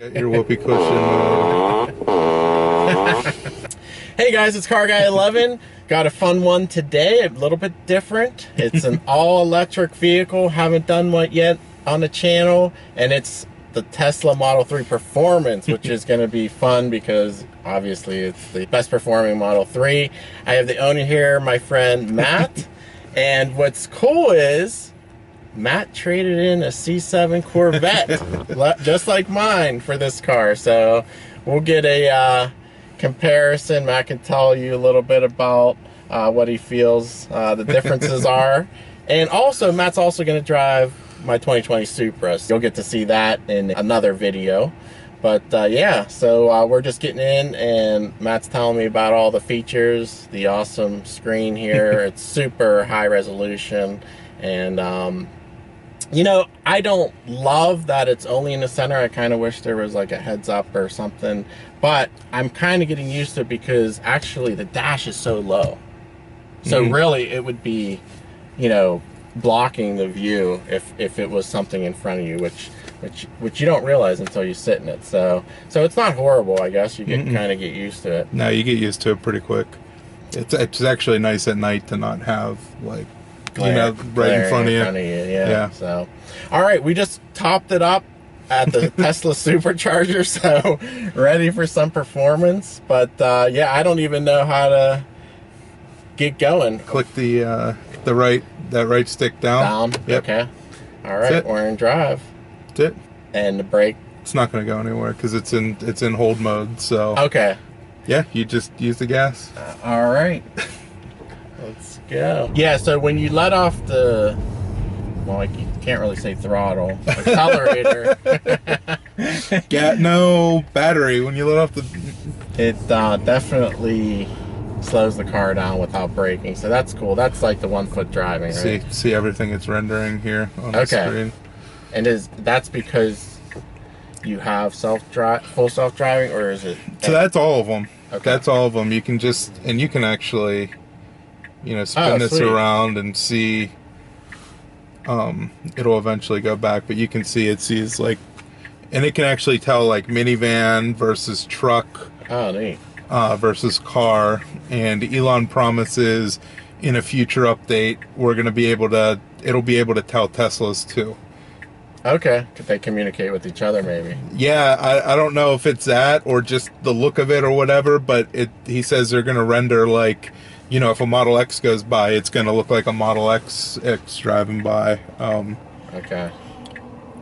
Got your whoopee cushion. Hey guys, it's Car Guy 11. Got a fun one today, a little bit different. It's an all-electric vehicle. Haven't done one yet on the channel, and it's the Tesla Model 3 Performance, which is going to be fun because obviously it's the best performing Model 3. I have the owner here, my friend Matt, and what's cool is Matt traded in a C7 Corvette, just like mine, for this car. So we'll get a comparison. Matt can tell you a little bit about what he feels the differences are. And also, Matt's also going to drive my 2020 Supra. So you'll get to see that in another video. But yeah, so we're just getting in, and Matt's telling me about all the features, the awesome screen here. It's super high resolution. And you know, I don't love that it's only in the center. I kind of wish there was like a heads up or something, but I'm kind of getting used to it because actually the dash is so low. So really it would be, you know, blocking the view if it was something in front of you, which you don't realize until you sit in it. So it's not horrible, I guess. You kind of get used to it. No, you get used to it pretty quick. It's actually nice at night to not have like, you know, right in front of you. Yeah. So, all right, we just topped it up at the Tesla Supercharger, so ready for some performance. But yeah, I don't even know how to get going. Click the right stick down. Yep. Okay. All right, we're in drive. That's it. And the brake. It's not going to go anywhere because it's in hold mode. So okay. Yeah, you just use the gas. All right. Let's go. Yeah, so when you let off the, well, you can't really say throttle, accelerator. No, battery. When you let off the... It definitely slows the car down without braking, so that's cool. That's like the 1-foot driving, right? See everything it's rendering here on the screen. And that's because you have full self-driving, or is it... So that's all of them. Okay. That's all of them. You can just, and you can actually... you know, spin this around and see. It'll eventually go back, but you can see it sees like, and it can actually tell like minivan versus truck. Oh, neat. Versus car. And Elon promises in a future update we're going to be able to. It'll be able to tell Teslas too. Okay, could they communicate with each other maybe? Yeah, I don't know if it's that or just the look of it or whatever, but he says they're going to render like, you know, if a Model X goes by, it's going to look like a Model X driving by. Okay.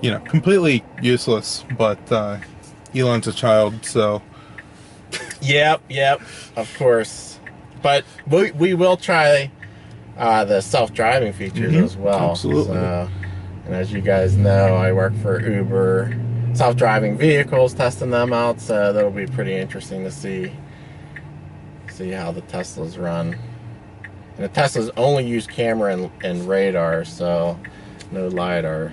You know, completely useless, but Elon's a child, so. Yep, of course. But we will try the self-driving features as well. Absolutely. So, and as you guys know, I work for Uber, self-driving vehicles, testing them out, so that'll be pretty interesting to see how the Teslas run. And the Teslas only use camera and radar, so no LiDAR.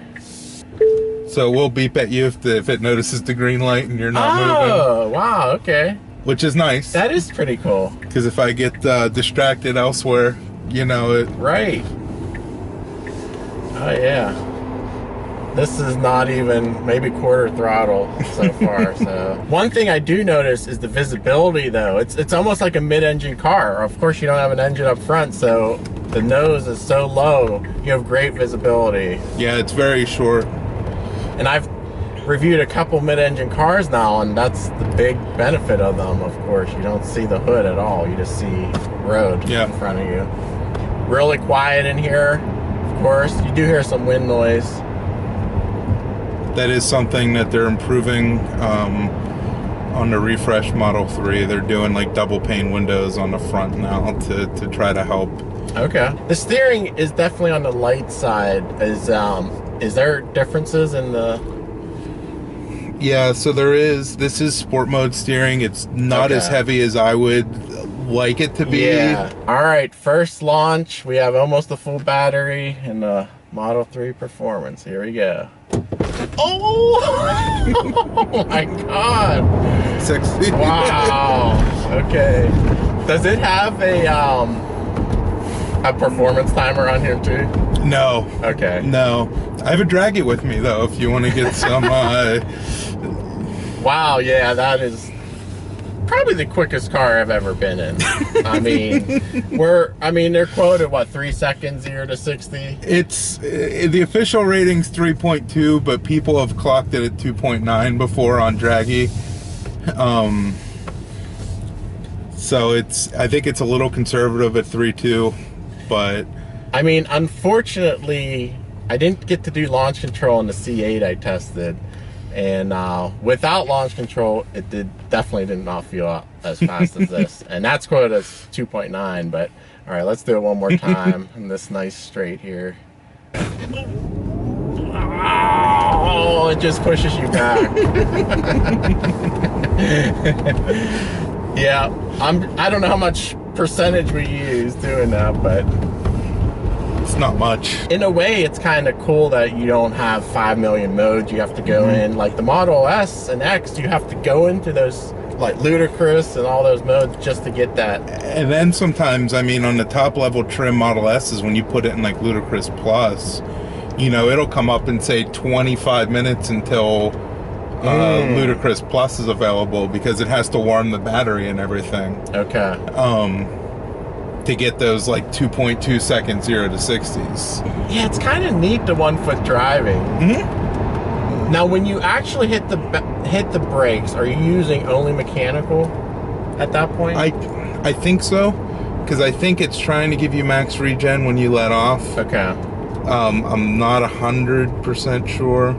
So we'll beep at you if it notices the green light and you're not moving. Oh, wow, okay. Which is nice. That is pretty cool. Because if I get distracted elsewhere, you know it. Right. Oh, yeah. This is not even maybe quarter throttle so far. So one thing I do notice is the visibility, though. It's almost like a mid-engine car. Of course, you don't have an engine up front, so the nose is so low. You have great visibility. Yeah, it's very short. And I've reviewed a couple mid-engine cars now, and that's the big benefit of them. Of course, you don't see the hood at all. You just see road in front of you. Really quiet in here. Of course, you do hear some wind noise. That is something that they're improving on the refresh Model 3. They're doing like double pane windows on the front now to try to help. Okay. The steering is definitely on the light side. Is there differences in the... Yeah, so there is. This is sport mode steering. It's not as heavy as I would like it to be. Yeah. All right, first launch. We have almost a full battery in the Model 3 Performance. Here we go. Oh! Oh my God! Sexy. Wow. Okay. Does it have a performance timer on here too? No. Okay. No. I have a drag it with me though if you want to get some Wow, yeah, that is probably the quickest car I've ever been in. I mean, they're quoted what, 3 seconds 0 to 60? It's the official rating's 3.2, but people have clocked it at 2.9 before on Draggy. So I think it's a little conservative at 3.2, but I mean, unfortunately, I didn't get to do launch control in the C8 I tested, and without launch control, it definitely did not feel as fast as this, and that's quoted as 2.9. But all right, let's do it one more time in this nice straight here. Oh, it just pushes you back. Yeah, I don't know how much percentage we use doing that, but it's not much. In a way, it's kind of cool that you don't have 5 million modes you have to go in. Like the Model S and X, you have to go into those, like ludicrous and all those modes just to get that. And then sometimes, I mean, on the top level trim Model S's, when you put it in like Ludicrous Plus, you know, it'll come up and say 25 minutes until Ludicrous Plus is available, because it has to warm the battery and everything. Okay. To get those like 2.2 seconds 0 to 60s. Yeah, it's kind of neat, the 1-foot driving. Now, when you actually hit the brakes, are you using only mechanical at that point? I think so, because I think it's trying to give you max regen when you let off. Okay. I'm not 100% sure.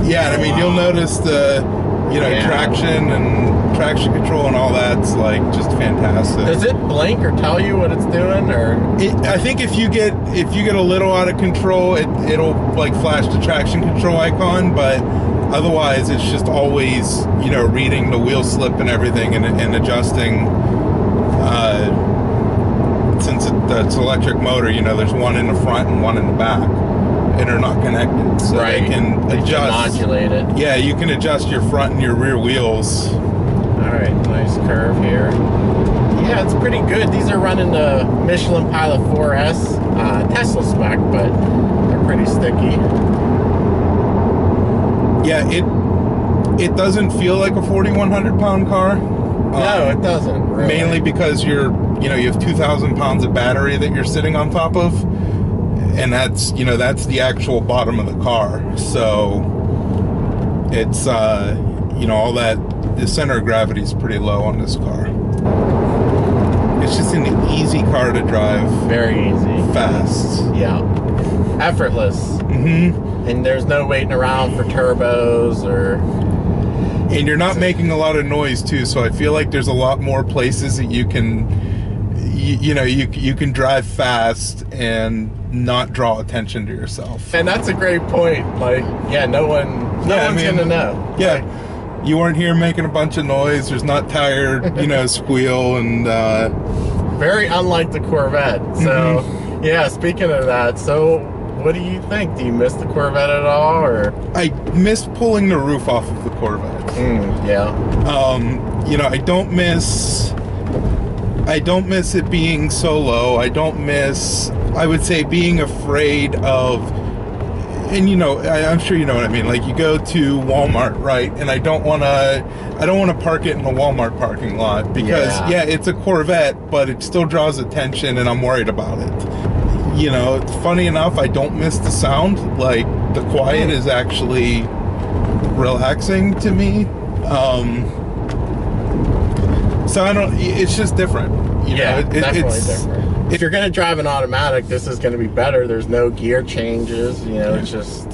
Yeah, and I mean, you'll notice the, you know, traction and traction control and all that's like just fantastic. Does it blink or tell you what it's doing, or? I think if you get a little out of control, it'll like flash the traction control icon, but otherwise it's just always, you know, reading the wheel slip and everything and adjusting. Since it's electric motor, you know, there's one in the front and one in the back, and they're not connected, so right. They can adjust. Modulate it. Yeah, you can adjust your front and your rear wheels. All right, nice curve here. Yeah, it's pretty good. These are running the Michelin Pilot 4S Tesla spec, but they're pretty sticky. Yeah, it doesn't feel like a 4,100 pound car. No, it doesn't. Really. Mainly because you have 2,000 pounds of battery that you're sitting on top of, and that's the actual bottom of the car. So it's all that, the center of gravity is pretty low on this car. It's just an easy car to drive. Very easy. Fast. Yeah. Effortless. And there's no waiting around for turbos or. And you're not making a lot of noise too, so I feel like there's a lot more places that you can, you can drive fast and not draw attention to yourself. And that's a great point. Like, yeah, no one's gonna know. Yeah, like, you weren't here making a bunch of noise. There's not tire, squeal and. Very unlike the Corvette. So, yeah. Speaking of that, so. What do you think? Do you miss the Corvette at all, or? I miss pulling the roof off of the Corvette. Yeah. I don't miss it being so low. I don't miss, I would say, being afraid of, and I'm sure you know what I mean. Like, you go to Walmart, right? And I don't want to park it in the Walmart parking lot because it's a Corvette, but it still draws attention, and I'm worried about it. Funny enough, I don't miss the sound. Like, the quiet is actually relaxing to me. So I don't, it's just different. Definitely different. If you're going to drive an automatic, this is going to be better. There's no gear changes. It's just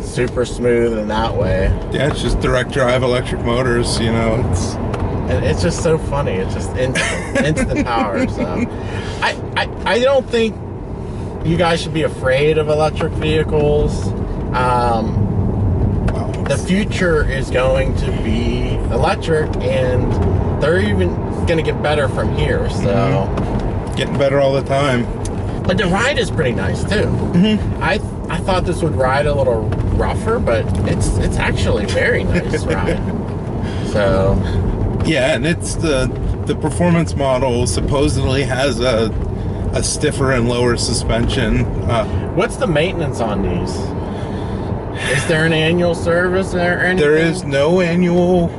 super smooth in that way. Yeah, it's just direct drive electric motors, it's just so funny. It's just instant power. So I don't think you guys should be afraid of electric vehicles. The future is going to be electric, and they're even going to get better from here. So getting better all the time. But the ride is pretty nice too. I thought this would ride a little rougher, but it's actually very nice ride. So yeah, and it's the performance model supposedly has a stiffer and lower suspension. What's the maintenance on these? Is there an annual service or anything? There is no annual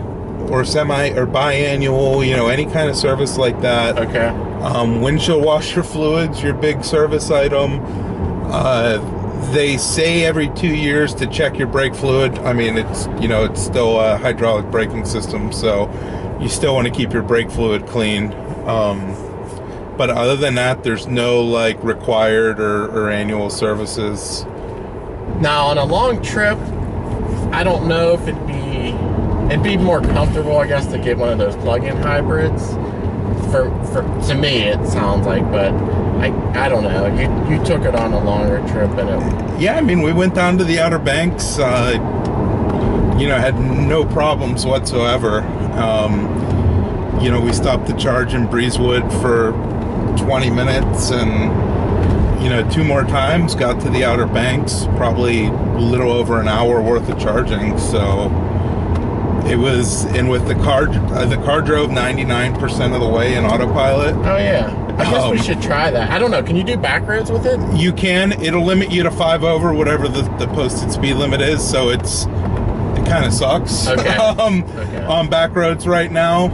or semi or biannual, any kind of service like that. Okay. Windshield washer fluids, your big service item. They say every 2 years to check your brake fluid. I mean, it's still a hydraulic braking system, so you still want to keep your brake fluid clean. But other than that, there's no like required or annual services. Now, on a long trip, I don't know if it'd be more comfortable, I guess, to get one of those plug-in hybrids. To me, it sounds like, but I don't know. You took it on a longer trip, and yeah, I mean, we went down to the Outer Banks. Had no problems whatsoever. We stopped to charge in Breezewood for 20 minutes, and 2 more times got to the Outer Banks, probably a little over an hour worth of charging. So it was, and with the car drove 99% of the way in Autopilot. Oh yeah, I guess we should try that. I don't know, can you do back roads with it? You can. It'll limit you to 5 over whatever the posted speed limit is, so it kind of sucks. Okay. Okay. On back roads right now.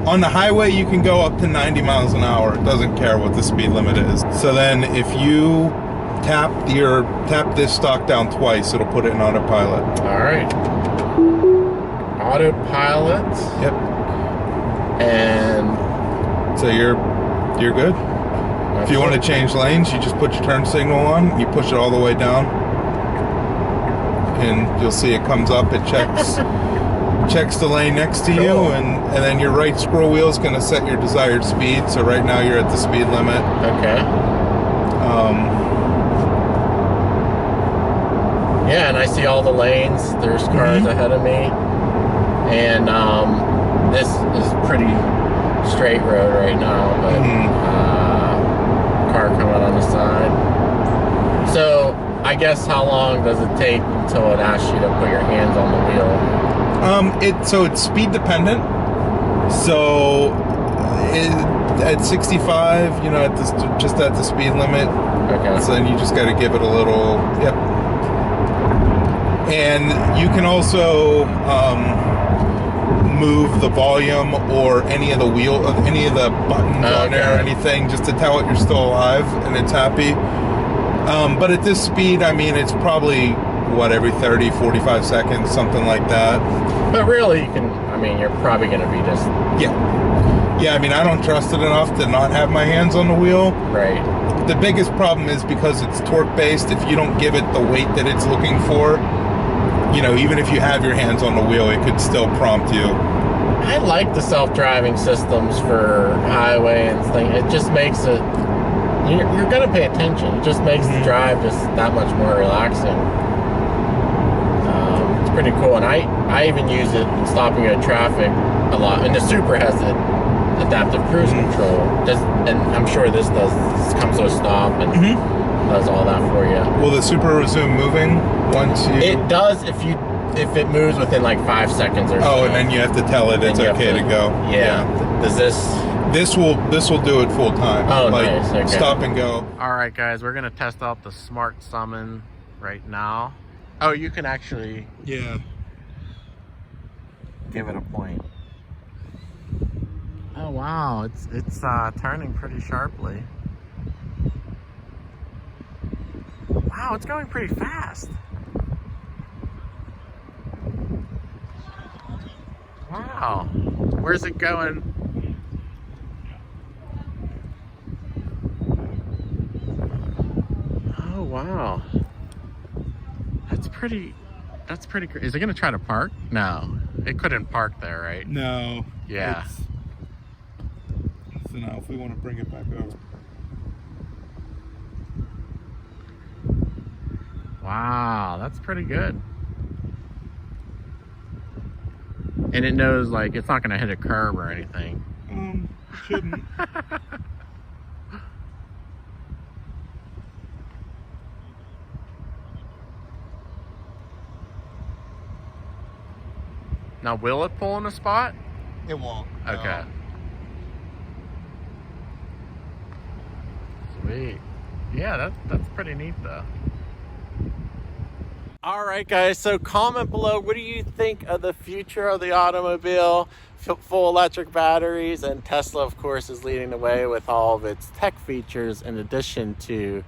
On the highway, you can go up to 90 miles an hour. It doesn't care what the speed limit is. So then if you tap this stock down twice, it'll put it in autopilot. All right. Autopilot. Yep. And so you're good. If you want to change lanes, you just put your turn signal on, you push it all the way down, and you'll see it comes up, it checks the lane next to you, and then your right scroll wheel is going to set your desired speed. So right now you're at the speed limit. Okay. Yeah, and I see all the lanes. There's cars ahead of me, and this is pretty straight road right now, but car coming on the side. So I guess how long does it take until it asks you to put your hands on the wheel? It's speed dependent. So at 65, just at the speed limit. Okay. So then you just got to give it a little. Yep. And you can also move the volume or any of the buttons on there or anything, just to tell it you're still alive and it's happy. But at this speed, I mean, it's probably every 30, 45 seconds, something like that. But really, you're probably going to be just... Yeah, I mean, I don't trust it enough to not have my hands on the wheel. Right. The biggest problem is because it's torque-based, if you don't give it the weight that it's looking for, even if you have your hands on the wheel, it could still prompt you. I like the self-driving systems for highway and things. It just makes it... You're going to pay attention. It just makes the drive just that much more relaxing. It's pretty cool. And I even use it in stopping at traffic a lot. And the Super has the adaptive cruise control. And I'm sure this comes to a stop and does all that for you. Will the Super resume moving once you... It does if it moves within like 5 seconds or so. Oh, and then you have to tell it it's okay to go. Yeah. Does This will do it full time. Oh, nice. Okay. Stop and go. All right, guys, we're gonna test out the Smart Summon right now. Oh, you can actually give it a point. Oh wow, it's turning pretty sharply. Wow, it's going pretty fast. Wow, where's it going? Oh wow, that's pretty great. Is it gonna try to park? No, it couldn't park there, right? No. Yeah. So now if we want to bring it back over. Wow, that's pretty good. And it knows, like, it's not gonna hit a curb or anything. It shouldn't. Now, will it pull in a spot? It won't. Okay. Sweet. Yeah, that's pretty neat though. All right, guys, so comment below, what do you think of the future of the automobile? Full electric batteries, and Tesla, of course, is leading the way with all of its tech features in addition to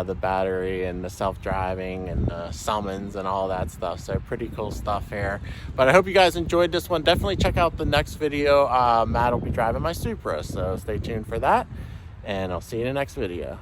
the battery and the self-driving and the summons and all that stuff. So pretty cool stuff here. But I hope you guys enjoyed this one. Definitely check out the next video. Matt will be driving my Supra, so stay tuned for that, and I'll see you in the next video.